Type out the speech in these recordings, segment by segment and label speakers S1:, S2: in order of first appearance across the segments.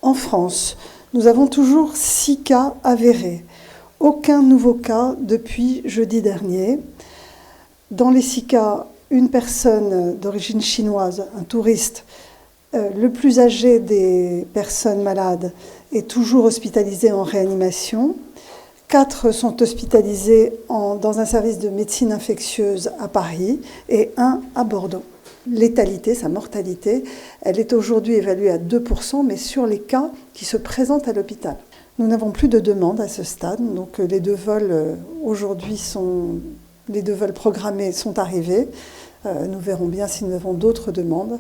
S1: En France, nous avons toujours 6 cas avérés. Aucun nouveau cas depuis jeudi dernier. Dans les 6 cas, une personne d'origine chinoise, un touriste, le plus âgé des personnes malades, est toujours hospitalisé en réanimation. 4 sont hospitalisés dans un service de médecine infectieuse à Paris et 1 à Bordeaux. Létalité, sa mortalité, elle est aujourd'hui évaluée à 2%, mais sur les cas qui se présentent à l'hôpital. Nous n'avons plus de demande à ce stade, donc les 2 vols programmés sont arrivés. Nous verrons bien si nous avons d'autres demandes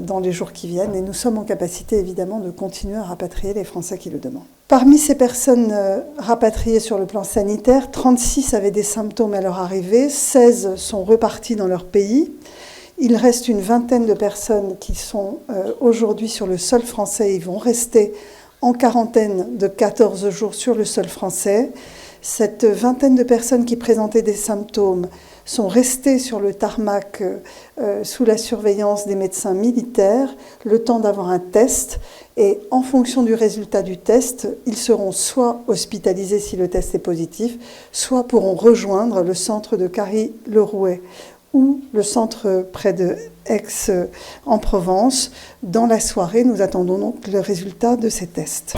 S1: dans les jours qui viennent, et nous sommes en capacité évidemment de continuer à rapatrier les Français qui le demandent. Parmi ces personnes rapatriées sur le plan sanitaire, 36 avaient des symptômes à leur arrivée, 16 sont repartis dans leur pays. Il reste une vingtaine de personnes qui sont aujourd'hui sur le sol français. Ils vont rester en quarantaine de 14 jours sur le sol français. Cette vingtaine de personnes qui présentaient des symptômes sont restées sur le tarmac sous la surveillance des médecins militaires, le temps d'avoir un test. Et en fonction du résultat du test, ils seront soit hospitalisés si le test est positif, soit pourront rejoindre le centre de Carry-le-Rouet ou le centre près de Aix en Provence. Dans la soirée, nous attendons donc le résultat de ces tests.